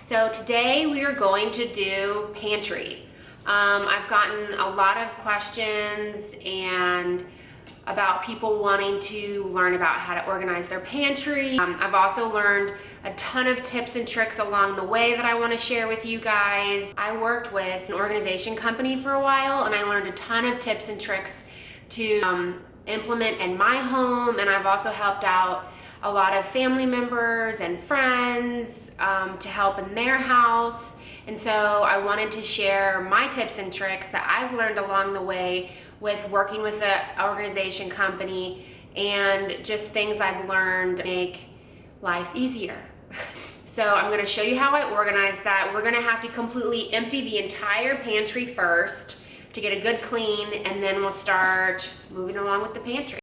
So today we are going to do pantry. I've gotten a lot of questions and about people wanting to learn about how to organize their pantry. I've also learned a ton of tips and tricks along the way that I want to share with you guys. I worked with an organization company for a while and I learned a ton of tips and tricks to implement in my home, and I've also helped out a lot of family members and friends to help in their house. And so I wanted to share my tips and tricks that I've learned along the way with working with an organization company, and just things I've learned to make life easier. So I'm going to show you how I organize that. We're going to have to completely empty the entire pantry first to get a good clean, and then we'll start moving along with the pantry.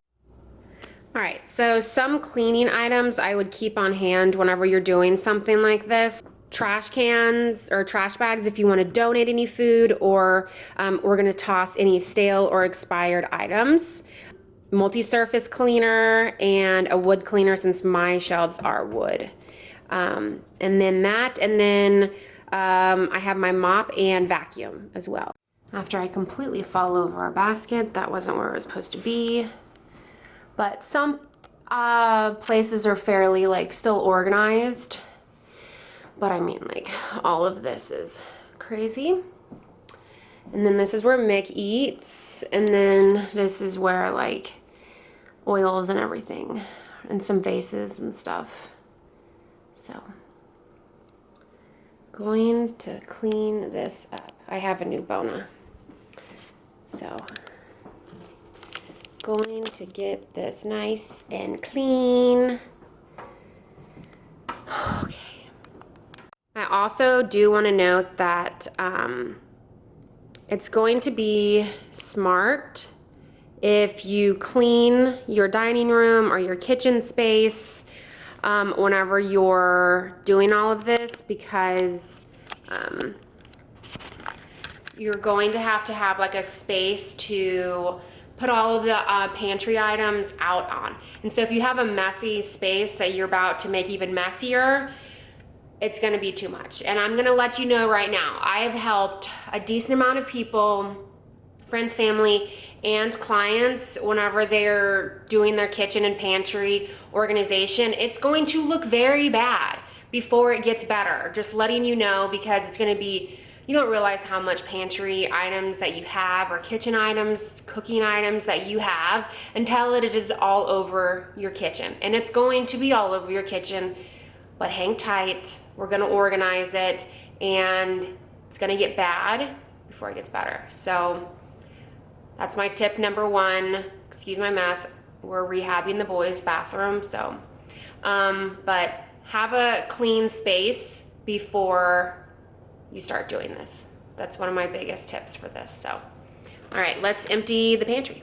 All right, so some cleaning items I would keep on hand whenever you're doing something like this. Trash cans or trash bags if you want to donate any food, or we're going to toss any stale or expired items. Multi-surface cleaner and a wood cleaner, since my shelves are wood. And then I have my mop and vacuum as well. After I completely fall over our basket, that wasn't where it was supposed to be. But some places are fairly still organized. But I mean, all of this is crazy. And then this is where Mick eats. And then this is where oils and everything. And some vases and stuff. So, going to clean this up. I have a new Bona. So, going to get this nice and clean. Okay. I also do want to note that it's going to be smart if you clean your dining room or your kitchen space whenever you're doing all of this, because you're going to have a space to put all of the pantry items out on. And so if you have a messy space that you're about to make even messier, it's gonna be too much. And I'm gonna let you know right now, I have helped a decent amount of people, friends, family, and clients whenever they're doing their kitchen and pantry organization. It's going to look very bad before it gets better. Just letting you know, because it's gonna be, you don't realize how much pantry items that you have, or kitchen items, cooking items that you have, until it is all over your kitchen. And it's going to be all over your kitchen, but hang tight. We're gonna organize it, and it's gonna get bad before it gets better. So that's my tip number one. Excuse my mess. We're rehabbing the boys' bathroom, so. But have a clean space before you start doing this. That's one of my biggest tips for this. So, all right, let's empty the pantry.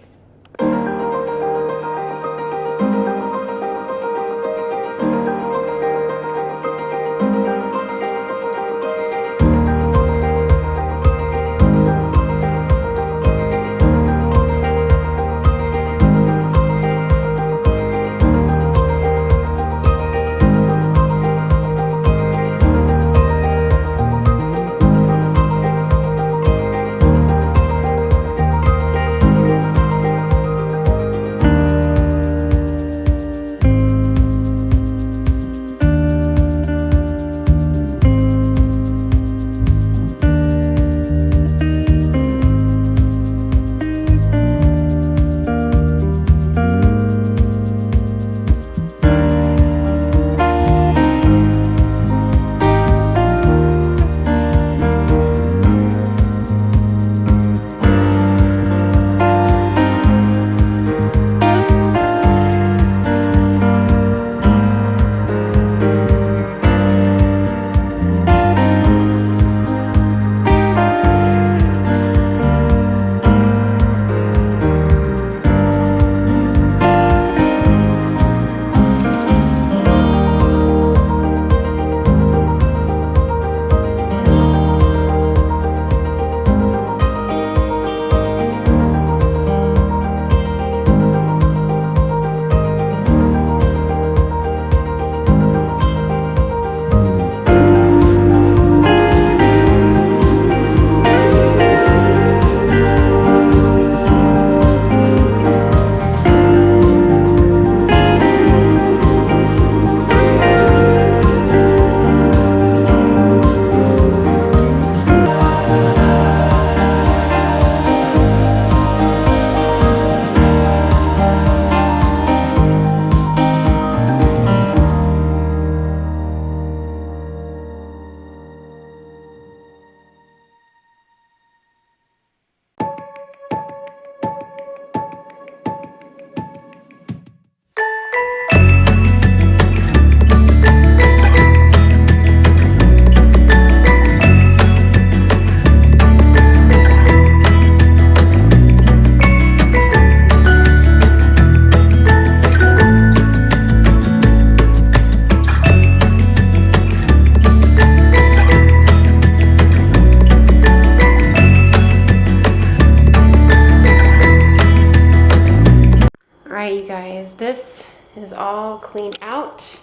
right, you guys, this is all cleaned out.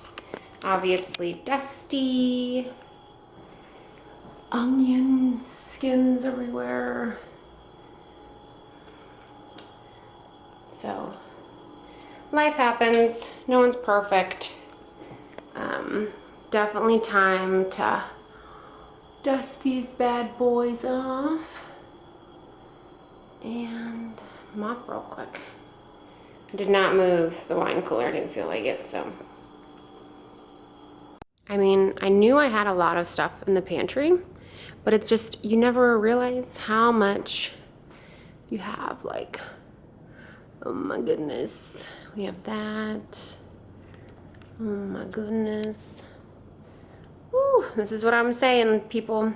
Obviously dusty. Onion skins everywhere. So, life happens. No one's perfect. Definitely time to dust these bad boys off and mop real quick. I did not move the wine cooler. I didn't feel like it, so. I mean, I knew I had a lot of stuff in the pantry, but it's just, you never realize how much you have. Like, oh my goodness, we have that. Oh my goodness. Woo, this is what I'm saying, people.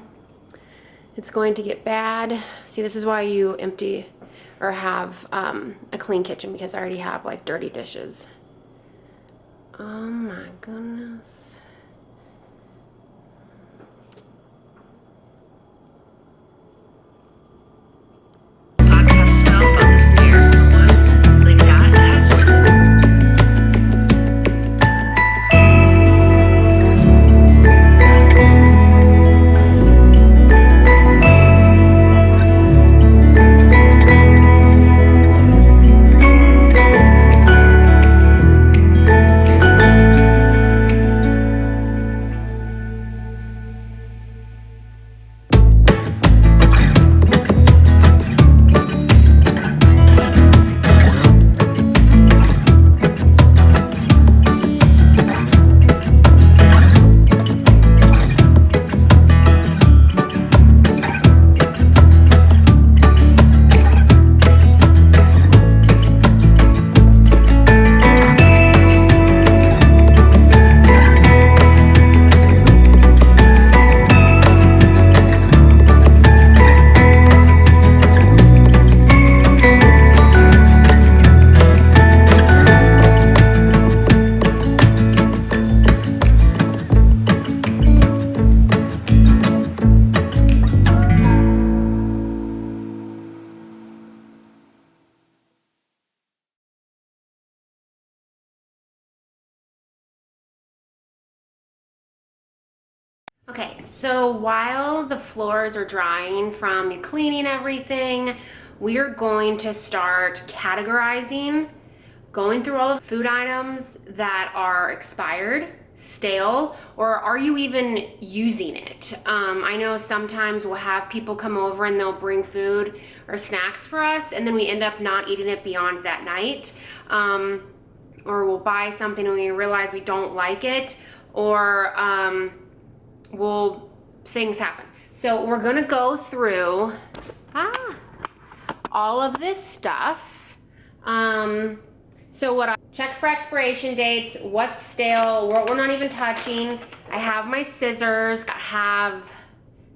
It's going to get bad. See, this is why you empty or have a clean kitchen, because I already have like dirty dishes. Oh my goodness. Okay, so while the floors are drying from cleaning everything, we are going to start categorizing, going through all the food items that are expired, stale, or are you even using it? I know sometimes we'll have people come over and they'll bring food or snacks for us, and then we end up not eating it beyond that night. Or we'll buy something and we realize we don't like it, or things happen. So we're gonna go through all of this stuff. So what I check for expiration dates, what's stale, what we're not even touching. I have my scissors that have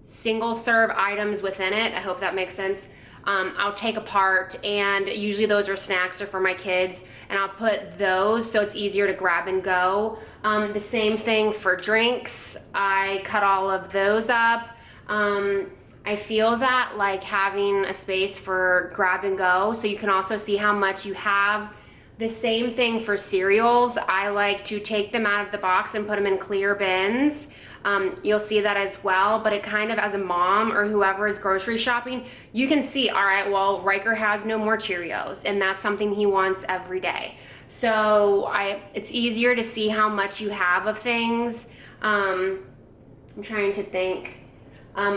single serve items within it. I hope that makes sense. I'll take apart, and usually those are snacks or for my kids, and I'll put those so it's easier to grab and go. The same thing for drinks. I cut all of those up. I feel that like having a space for grab and go, so you can also see how much you have. The same thing for cereals. I like to take them out of the box and put them in clear bins. You'll see that as well, but it kind of, as a mom or whoever is grocery shopping, you can see, all right, well, Riker has no more Cheerios, and that's something he wants every day. So it's easier to see how much you have of things. I'm trying to think.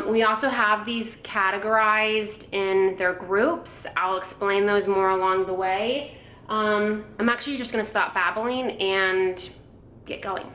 We also have these categorized in their groups. I'll explain those more along the way. I'm actually just gonna stop babbling and get going.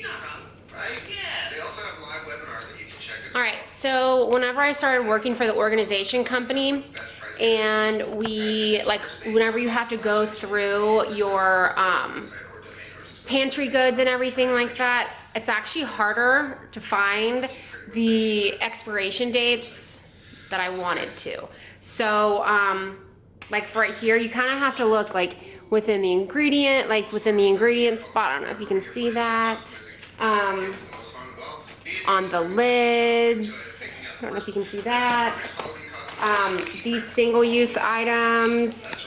not wrong. Right? Yeah. They also have live webinars that you can check as well. All right, so whenever I started working for the organization company, and whenever you have to go through your pantry goods and everything like that, it's actually harder to find the expiration dates that I wanted to. So like for right here, you kind of have to look like within the ingredient spot. I don't know if you can see that. On the lids, I don't know if you can see that. These single-use items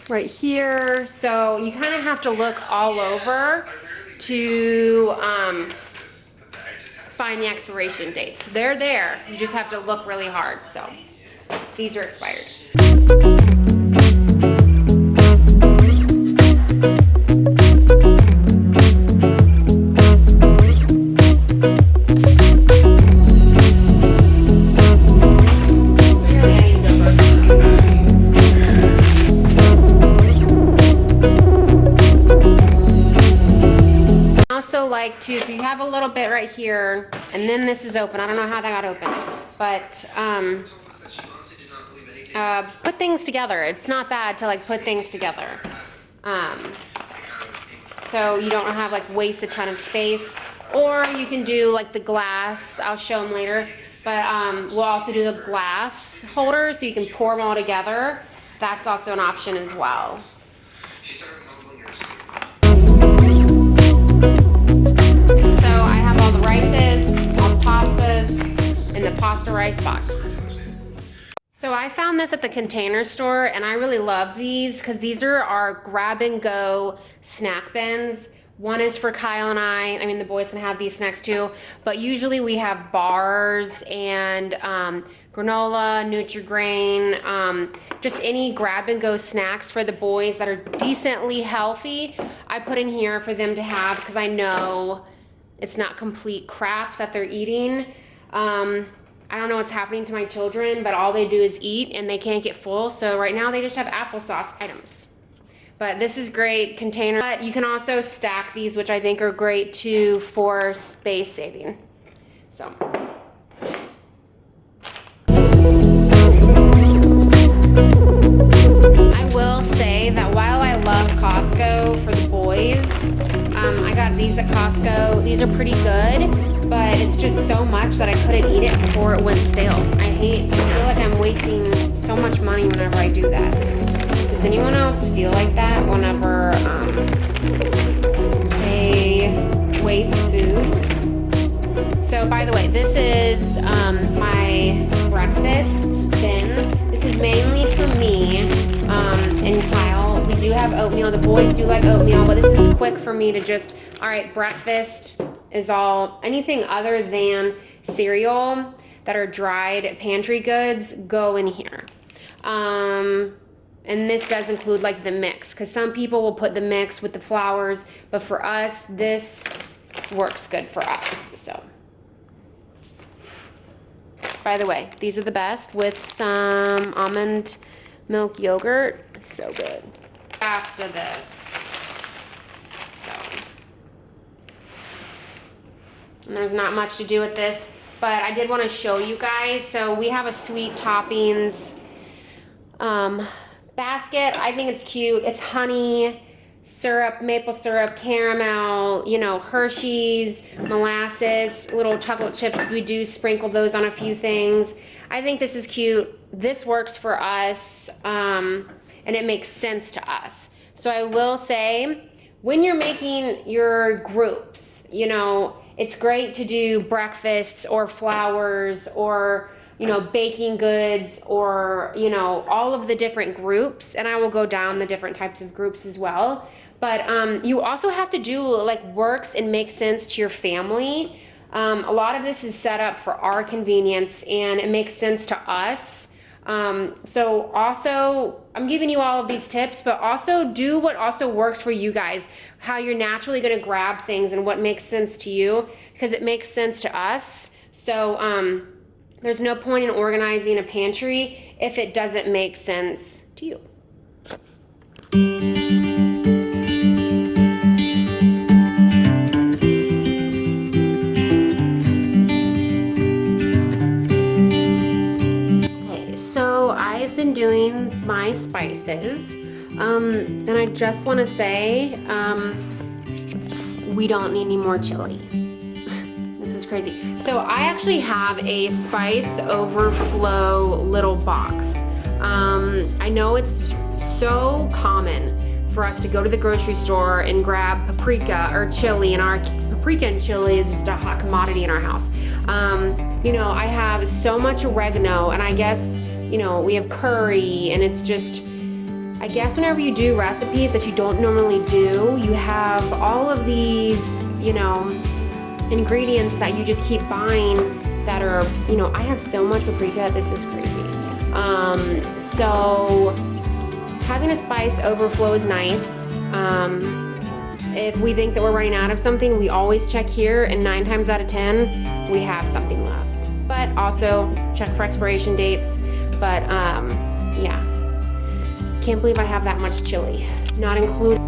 right here. So you kind of have to look all over to find the expiration dates. They're there. You just have to look really hard. So these are expired. Like to, if you have a little bit right here, and then this is open. I don't know how that got open, but put things together. It's not bad to like put things together, so you don't have like waste a ton of space. Or you can do like the glass. I'll show them later, but we'll also do the glass holders so you can pour them all together. That's also an option as well. Rices, all the pastas, in the pasta rice box. So I found this at the Container Store, and I really love these because these are our grab and go snack bins. One is for Kyle and I mean the boys can have these snacks too, but usually we have bars and granola, Nutri-Grain, just any grab and go snacks for the boys that are decently healthy. I put in here for them to have because I know it's not complete crap that they're eating. I don't know what's happening to my children, but all they do is eat and they can't get full. So right now they just have applesauce items. But this is great container. But you can also stack these, which I think are great too for space saving. So. I will say that while I love Costco for the boys, I got these at Costco. These are pretty good, but it's just so much that I couldn't eat it before it went stale. I feel like I'm wasting so much money whenever I do that. Does anyone else feel like that whenever they waste food? So by the way, this is my breakfast bin. This is mainly for me and Kyle. We do have oatmeal. The boys do like oatmeal, but this is quick for me to just, all right, breakfast is all, anything other than cereal that are dried pantry goods go in here. And this does include like the mix, because some people will put the mix with the flours, but for us, this works good for us, so. By the way, these are the best with some almond milk yogurt. So good. After this. So. And there's not much to do with this, but I did want to show you guys. So we have a sweet toppings basket. I think it's cute. It's honey, syrup, maple syrup, caramel, you know, Hershey's, molasses, little chocolate chips. We do sprinkle those on a few things. I think this is cute. This works for us, and it makes sense to us. So I will say, when you're making your groups, you know, it's great to do breakfasts or flowers or, you know, baking goods or, you know, all of the different groups. And I will go down the different types of groups as well. But you also have to do like works and make sense to your family. A lot of this is set up for our convenience and it makes sense to us. So also, I'm giving you all of these tips, but also do what also works for you guys, how you're naturally going to grab things and what makes sense to you, because it makes sense to us. So there's no point in organizing a pantry if it doesn't make sense to you. spices. And I just want to say, we don't need any more chili. This is crazy. So I actually have a spice overflow little box. I know it's so common for us to go to the grocery store and grab paprika or chili, and our paprika and chili is just a hot commodity in our house. You know, I have so much oregano, and I guess, you know, we have curry, and it's just, I guess whenever you do recipes that you don't normally do, you have all of these, you know, ingredients that you just keep buying that are, you know, I have so much paprika, this is crazy. So having a spice overflow is nice. If we think that we're running out of something, we always check here, and 9 times out of 10, we have something left. But also check for expiration dates. But yeah, can't believe I have that much chili, not including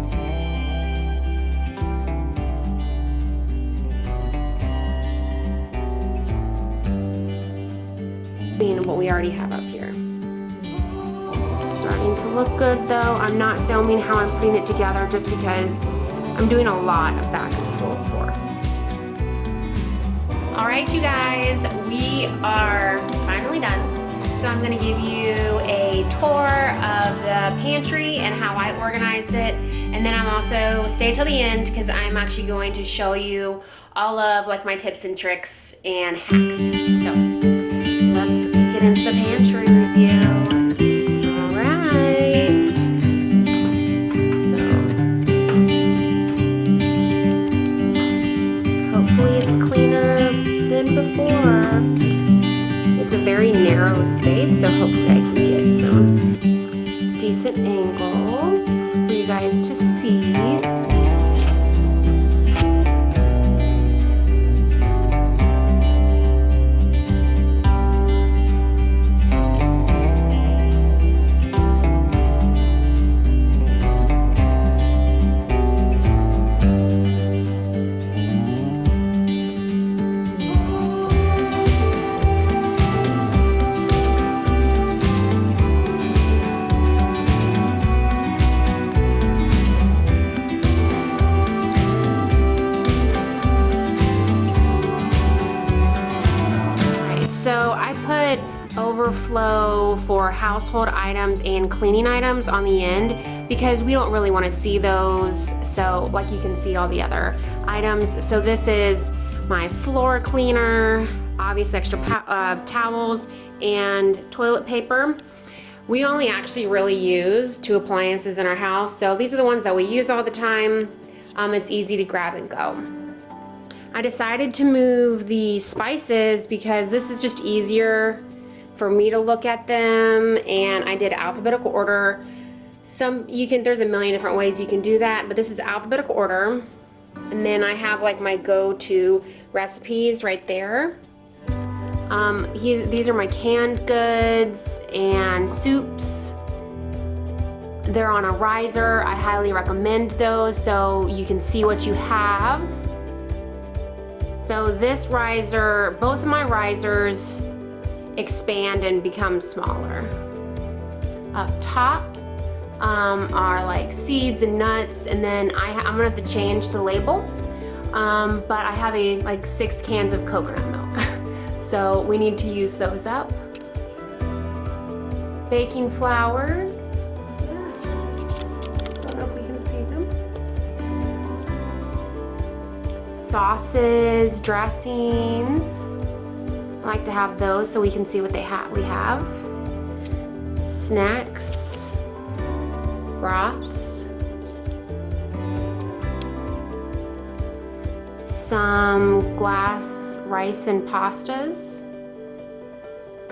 what we already have up here. Starting to look good though. I'm not filming how I'm putting it together just because I'm doing a lot of back and forth. All right, you guys, we are finally done. So I'm gonna give you a tour of the pantry and how I organized it. And then I'm also, stay till the end because I'm actually going to show you all of like my tips and tricks and hacks. So let's get into the pantry review. All right. So hopefully it's cleaner than before. It's a very narrow space, so hopefully I can get some decent angles for you guys to see. So I put overflow for household items and cleaning items on the end because we don't really want to see those. So like you can see all the other items. So this is my floor cleaner, obviously extra towels and toilet paper. We only actually really use 2 appliances in our house. So these are the ones that we use all the time. It's easy to grab and go. I decided to move the spices because this is just easier for me to look at them, and I did alphabetical order. There's a million different ways you can do that, but this is alphabetical order. And then I have like my go-to recipes right there. These are my canned goods and soups. They're on a riser. I highly recommend those so you can see what you have. So this riser, both of my risers expand and become smaller. Up top are like seeds and nuts, and then I'm gonna have to change the label. But I have like 6 cans of coconut milk. So we need to use those up. Baking flours. Don't know if we can see them. Sauces, dressings. I like to have those so we can see what we have. Snacks, broths, some glass rice and pastas,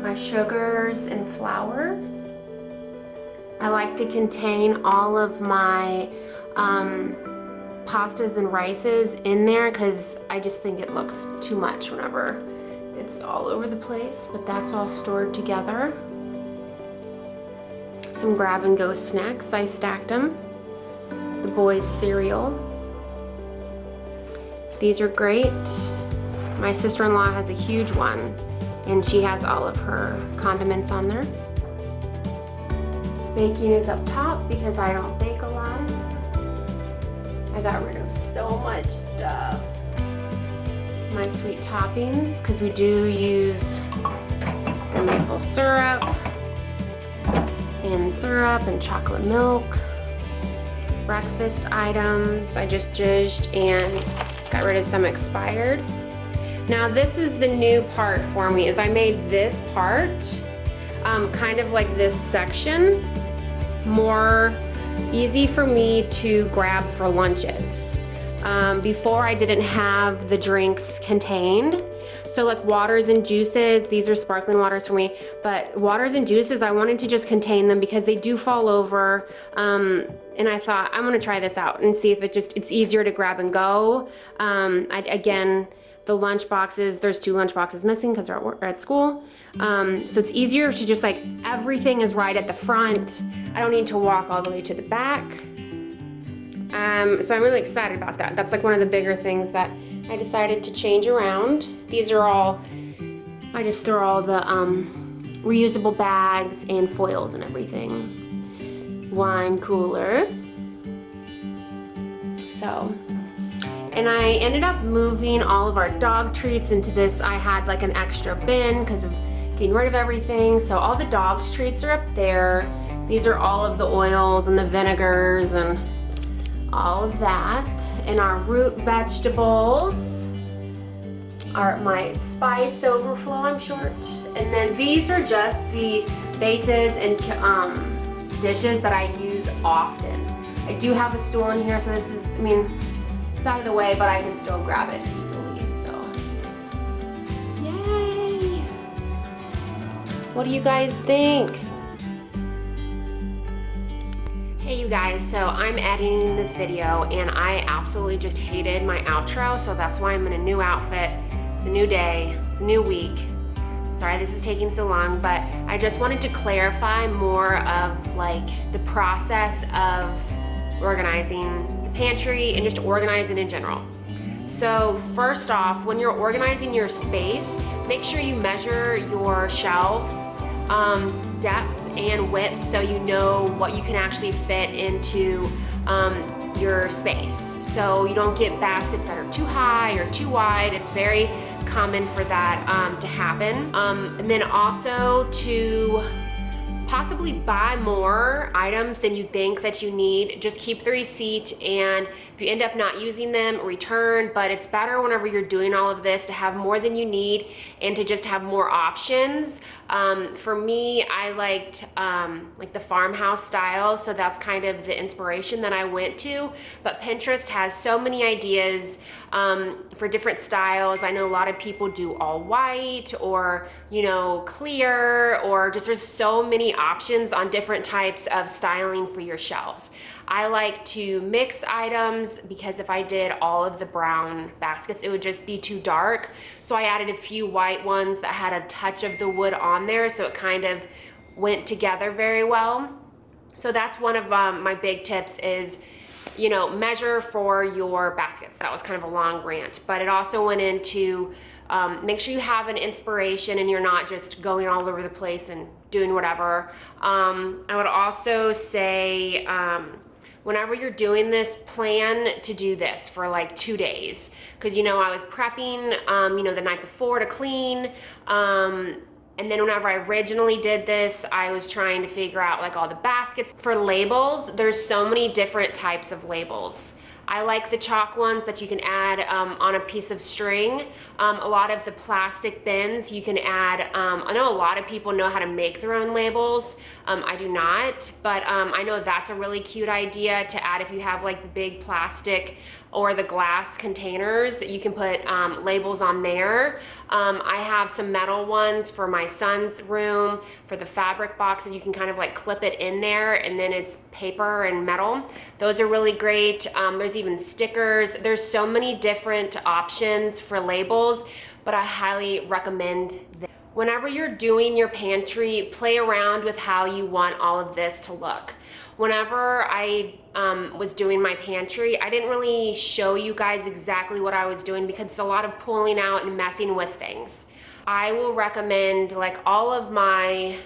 my sugars and flours. I like to contain all of my pastas and rices in there because I just think it looks too much whenever it's all over the place, but that's all stored together. Some grab and go snacks, I stacked them. The boys' cereal. These are great. My sister-in-law has a huge one and she has all of her condiments on there. Baking is up top because I don't bake a lot. I got rid of so much stuff. My sweet toppings, because we do use the maple syrup and chocolate milk. Breakfast items, I just judged and got rid of some expired. Now this is the new part for me, is I made this part, kind of like this section, more easy for me to grab for lunches. Before I didn't have the drinks contained. So like waters and juices, these are sparkling waters for me, but waters and juices, I wanted to just contain them because they do fall over. And I thought, I'm gonna try this out and see if it's easier to grab and go. Again, the lunch boxes, there's 2 lunch boxes missing because they're at school. So it's easier to just like, everything is right at the front. I don't need to walk all the way to the back. So I'm really excited about that. That's like one of the bigger things that I decided to change around. These are all, I just throw all the reusable bags and foils and everything. Wine cooler. So, and I ended up moving all of our dog treats into this. I had like an extra bin because of getting rid of everything. So all the dog's treats are up there. These are all of the oils and the vinegars and all of that. And our root vegetables are my spice overflow, I'm short. And then these are just the bases and dishes that I use often. I do have a stool in here, so this is, I mean, it's out of the way, but I can still grab it easily, so. Yay! What do you guys think? Hey you guys, so I'm editing this video and I absolutely just hated my outro, so that's why I'm in a new outfit. It's a new day, it's a new week. Sorry this is taking so long, but I just wanted to clarify more of like the process of organizing the pantry and just organizing in general. So first off, when you're organizing your space, make sure you measure your shelves, depth and width, so you know what you can actually fit into your space. So you don't get baskets that are too high or too wide. It's very common for that to happen. And then also to possibly buy more items than you think that you need. Just keep the receipt, and if you end up not using them, return. But it's better whenever you're doing all of this to have more than you need and to just have more options. For me, I liked like the farmhouse style, so that's kind of the inspiration that I went to. But Pinterest has so many ideas for different styles. I know a lot of people do all white or, you know, clear, or just there's so many options on different types of styling for your shelves. I like to mix items because if I did all of the brown baskets, it would just be too dark. So I added a few white ones that had a touch of the wood on there, so it kind of went together very well. So that's one of my big tips is, you know, measure for your baskets. That was kind of a long rant, but it also went into make sure you have an inspiration and you're not just going all over the place and doing whatever. I would also say, whenever you're doing this, plan to do this for like 2 days. Because, you know, I was prepping, you know, the night before to clean. And then whenever I originally did this, I was trying to figure out like all the baskets. For labels, there's so many different types of labels. I like the chalk ones that you can add on a piece of string. A lot of the plastic bins you can add, I know a lot of people know how to make their own labels. I do not, but I know that's a really cute idea to add if you have like the big plastic or the glass containers. You can put labels on there. I have some metal ones for my son's room. For the fabric boxes, you can kind of like clip it in there and then it's paper and metal. Those are really great. There's even stickers. There's so many different options for labels, but I highly recommend them. Whenever you're doing your pantry, play around with how you want all of this to look. Whenever I was doing my pantry, I didn't really show you guys exactly what I was doing because it's a lot of pulling out and messing with things. I will recommend like all of my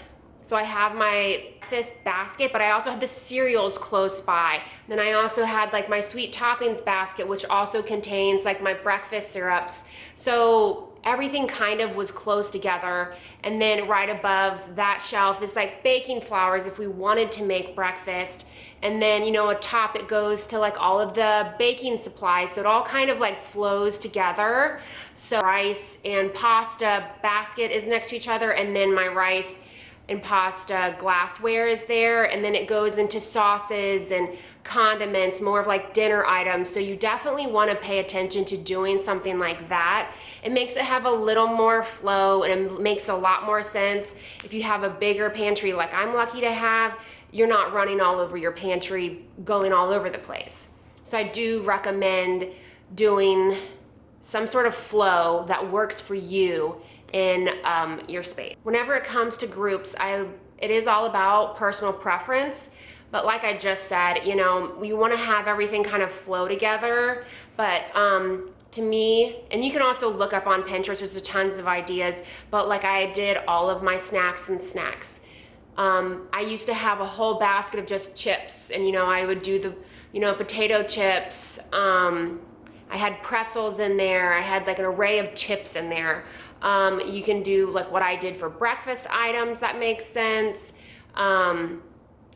So I have my breakfast basket, but I also had the cereals close by. Then I also had like my sweet toppings basket, which also contains like my breakfast syrups. So everything kind of was close together. And then right above that shelf is like baking flours if we wanted to make breakfast. And then, you know, atop it goes to like all of the baking supplies. So it all kind of like flows together. So rice and pasta basket is next to each other, and then my rice and pasta glassware is there, and then it goes into sauces and condiments, more of like dinner items. So you definitely want to pay attention to doing something like that. It makes it have a little more flow, and it makes a lot more sense if you have a bigger pantry like I'm lucky to have. You're not running all over your pantry, going all over the place. So I do recommend doing some sort of flow that works for you in your space. Whenever it comes to groups, it is all about personal preference. But like I just said, you know, you want to have everything kind of flow together. But to me, and you can also look up on Pinterest, there's tons of ideas, but like I did all of my snacks and snacks. I used to have a whole basket of just chips, and you know, I would do the, you know, potato chips. I had pretzels in there. I had like an array of chips in there. You can do like what I did for breakfast items, that makes sense.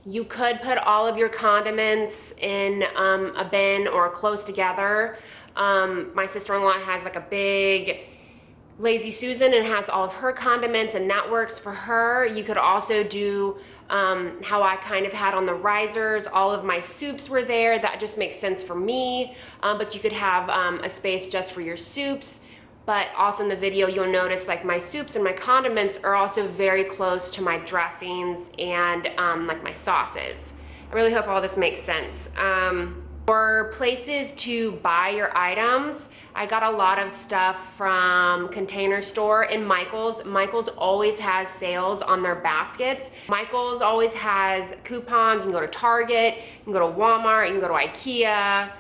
You could put all of your condiments in a bin or close together. My sister-in-law has like a big Lazy Susan and has all of her condiments, and that works for her. You could also do how I kind of had on the risers. All of my soups were there. That just makes sense for me. But you could have a space just for your soups. But also in the video, you'll notice like my soups and my condiments are also very close to my dressings and like my sauces. I really hope all this makes sense. For places to buy your items, I got a lot of stuff from Container Store and Michaels. Michaels always has sales on their baskets. Michaels always has coupons. You can go to Target, you can go to Walmart, you can go to IKEA.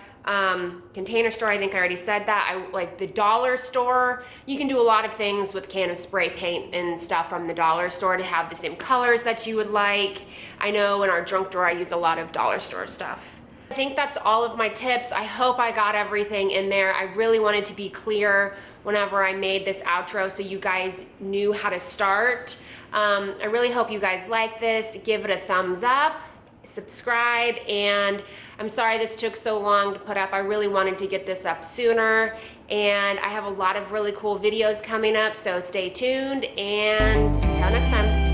Container Store, I think I already said that. I like the dollar store. You can do a lot of things with can of spray paint and stuff from the dollar store to have the same colors that you would like. I know in our junk drawer I use a lot of dollar store stuff. I think that's all of my tips. I hope I got everything in there. I really wanted to be clear whenever I made this outro so you guys knew how to start. I really hope you guys like this. Give it a thumbs up, subscribe, and I'm sorry this took so long to put up. I really wanted to get this up sooner, and I have a lot of really cool videos coming up, so stay tuned, and until next time.